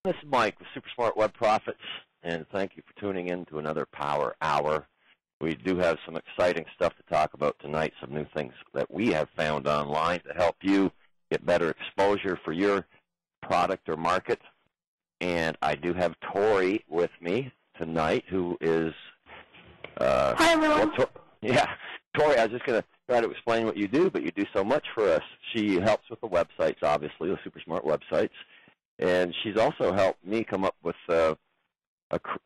This is Mike with Super Smart Web Profits, and thank you for tuning in to another Power Hour. We do have some exciting stuff to talk about tonight, some new things that we have found online to help you get better exposure for your product or market. And I do have Tori with me tonight, who is... Hi, everyone. Tori, I was just going to try to explain what you do, but you do so much for us. She helps with the websites, obviously, the Super Smart websites. And she's also helped me come up with a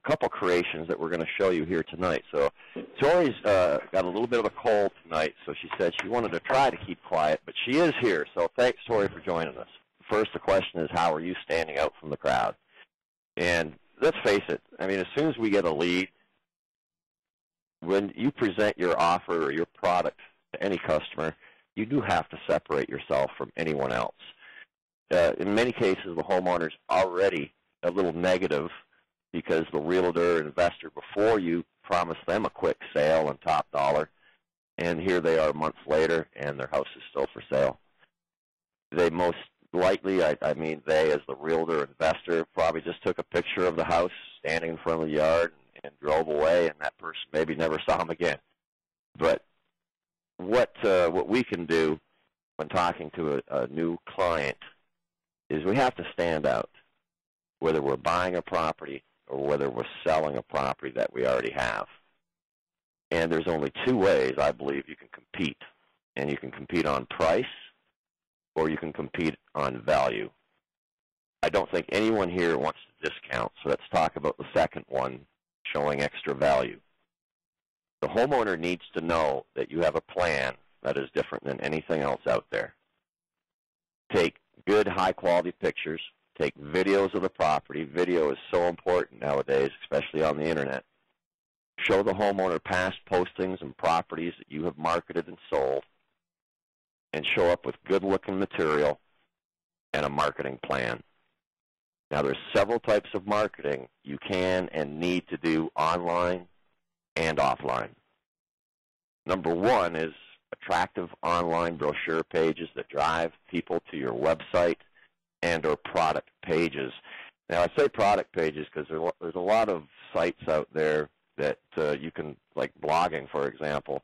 couple creations that we're going to show you here tonight. So Tori's got a little bit of a cold tonight, so she said she wanted to try to keep quiet, but she is here. So thanks, Tori, for joining us. First, the question is, how are you standing out from the crowd? And let's face it, I mean, as soon as we get a lead, when you present your offer or your product to any customer, you do have to separate yourself from anyone else. In many cases, the homeowner's already a little negative because the realtor or investor before you promised them a quick sale and top dollar, and here they are months later, and their house is still for sale. They most likely, I mean they as the realtor or investor, probably just took a picture of the house standing in front of the yard and drove away, and that person maybe never saw them again. But what we can do when talking to a new client is we have to stand out, whether we're buying a property or whether we're selling a property that we already have. And there's only two ways, I believe, you can compete. And you can compete on price or you can compete on value. I don't think anyone here wants to discount, so let's talk about the second one, showing extra value. The homeowner needs to know that you have a plan that is different than anything else out there. Take good, high-quality pictures. Take videos of the property. Video is so important nowadays, especially on the Internet. Show the homeowner past postings and properties that you have marketed and sold, and show up with good-looking material and a marketing plan. Now, there's several types of marketing you can and need to do online and offline. Number one is attractive online brochure pages that drive people to your website and or product pages. Now, I say product pages because there's a lot of sites out there that you can, like blogging, for example.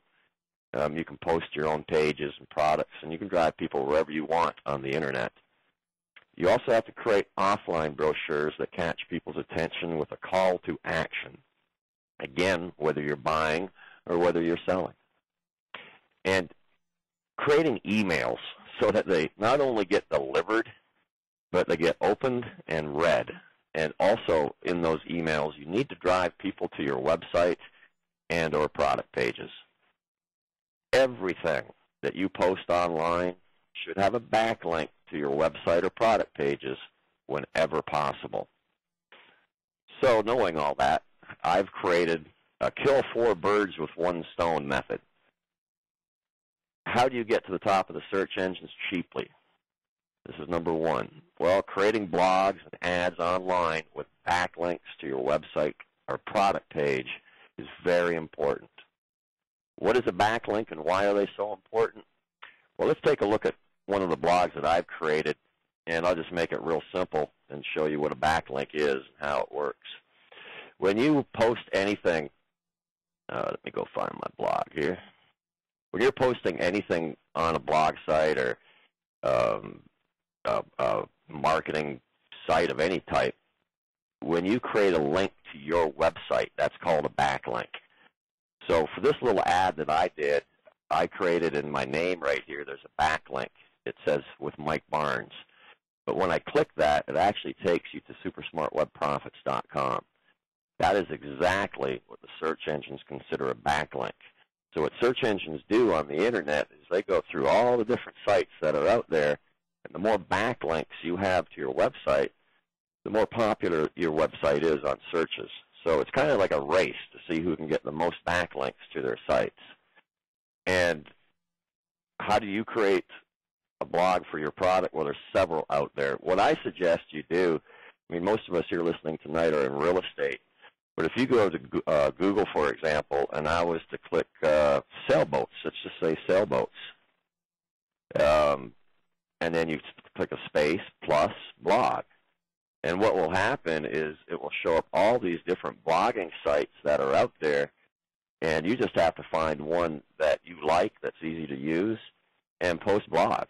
You can post your own pages and products, and you can drive people wherever you want on the Internet. You also have to create offline brochures that catch people's attention with a call to action. Again, whether you're buying or whether you're selling. And creating emails so that they not only get delivered, but they get opened and read. And also in those emails, you need to drive people to your website and or product pages. Everything that you post online should have a backlink to your website or product pages whenever possible. So knowing all that, I've created a kill 4 birds with one stone method. How do you get to the top of the search engines cheaply? This is number one. Well, creating blogs and ads online with backlinks to your website or product page is very important. What is a backlink and why are they so important? Well, let's take a look at one of the blogs that I've created, and I'll just make it real simple and show you what a backlink is and how it works. When you post anything, let me go find my blog here. When you're posting anything on a blog site or a marketing site of any type, when you create a link to your website, that's called a backlink. So for this little ad that I did, I created in my name right here, there's a backlink. It says with Mike Barnes. But when I click that, it actually takes you to supersmartwebprofits.com. That is exactly what the search engines consider a backlink. So what search engines do on the Internet is they go through all the different sites that are out there, and the more backlinks you have to your website, the more popular your website is on searches. So it's kind of like a race to see who can get the most backlinks to their sites. And how do you create a blog for your product? Well, there's several out there. What I suggest you do, I mean, most of us here listening tonight are in real estate, but if you go to Google, for example, and I was to click sailboats, let's just say sailboats, and then you click a space plus blog, And what will happen is it will show up all these different blogging sites that are out there, and you just have to find one that you like, that's easy to use, and post blogs.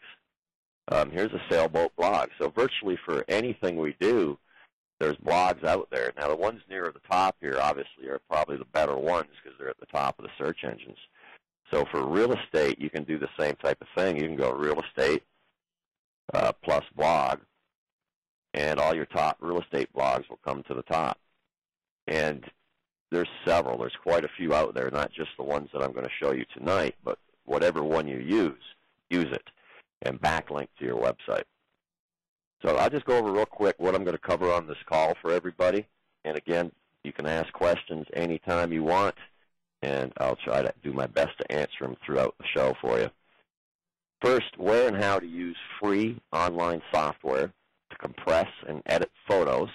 Here's a sailboat blog. So virtually for anything we do, there's blogs out there. Now, the ones near the top here, obviously, are probably the better ones because they're at the top of the search engines. So for real estate, you can do the same type of thing. You can go real estate plus blog, and all your top real estate blogs will come to the top. And there's several. There's quite a few out there, not just the ones that I'm going to show you tonight, but whatever one you use it, and backlink to your website. So I'll just go over real quick what I'm going to cover on this call for everybody. And again, you can ask questions anytime you want, and I'll try to do my best to answer them throughout the show for you. First, where and how to use free online software to compress and edit photos,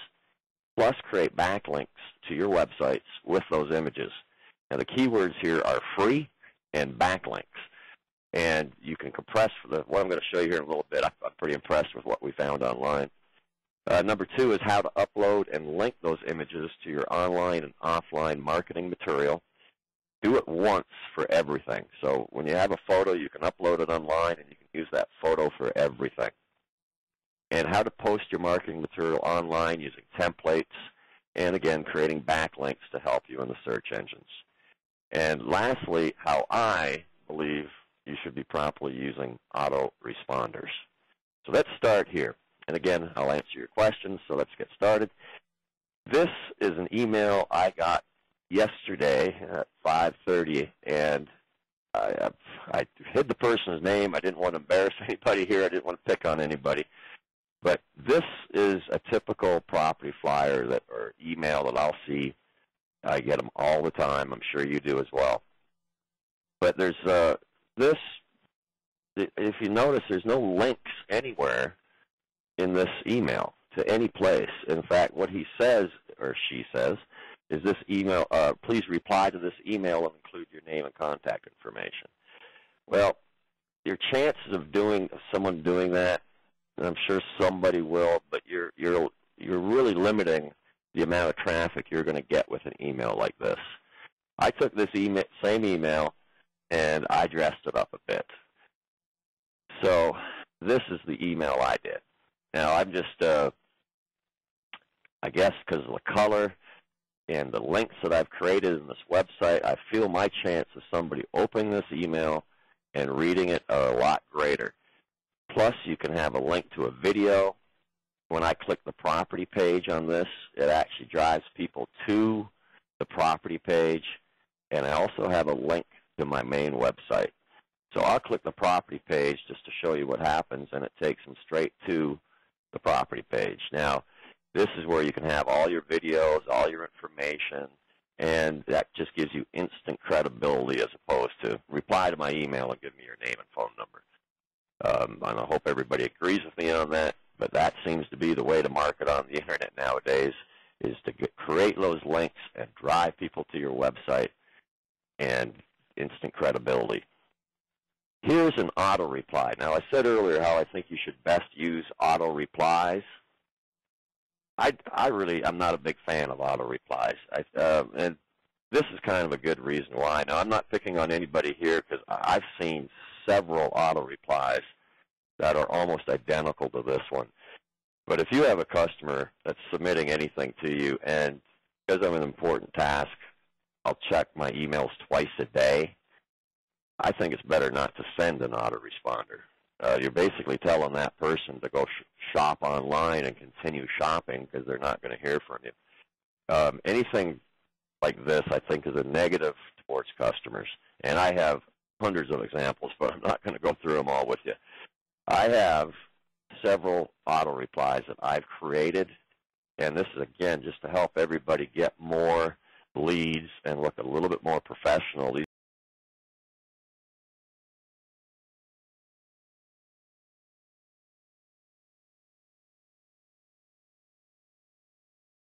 plus create backlinks to your websites with those images. Now, the keywords here are free and backlinks. And you can compress what I'm going to show you here in a little bit. I'm pretty impressed with what we found online. Number 2 is how to upload and link those images to your online and offline marketing material. Do it once for everything. So when you have a photo, you can upload it online, and you can use that photo for everything. And how to post your marketing material online using templates, and again, creating backlinks to help you in the search engines. And lastly, how I believe you should be properly using autoresponders. So let's start here. And again, I'll answer your questions, so let's get started. This is an email I got yesterday at 5:30, and I hid the person's name. I didn't want to embarrass anybody here. I didn't want to pick on anybody. But this is a typical property flyer or email that I'll see. I get them all the time. I'm sure you do as well. But there's this, if you notice, there's no links anywhere in this email to any place. In fact, what he says, or she says, is this email, please reply to this email and include your name and contact information. Well, your chances of someone doing that, and I'm sure somebody will, but you're really limiting the amount of traffic you're going to get with an email like this. I took this same email and I dressed it up a bit. So this is the email I did. Now I'm just, I guess because of the color and the links that I've created in this website, I feel my chance of somebody opening this email and reading it are a lot greater. Plus, you can have a link to a video. When I click the property page on this, it actually drives people to the property page, and I also have a link to my main website. So I'll click the property page just to show you what happens, and it takes them straight to the property page. Now, this is where you can have all your videos, all your information, and that just gives you instant credibility as opposed to reply to my email and give me your name and phone number. And I hope everybody agrees with me on that, but that seems to be the way to market on the Internet nowadays, is to create those links and drive people to your website and instant credibility. Here's an auto reply. Now, I said earlier how I think you should best use auto replies. I'm not a big fan of auto replies, and this is kind of a good reason why. Now, I'm not picking on anybody here because I've seen several auto replies that are almost identical to this one. But if you have a customer that's submitting anything to you, and because I'm an important task, I'll check my emails twice a day, I think it's better not to send an autoresponder. You're basically telling that person to go shop online and continue shopping because they're not going to hear from you. Anything like this, I think, is a negative towards customers. And I have hundreds of examples, but I'm not going to go through them all with you. I have several auto replies that I've created, and this is, again, just to help everybody get more leads and look a little bit more professional. These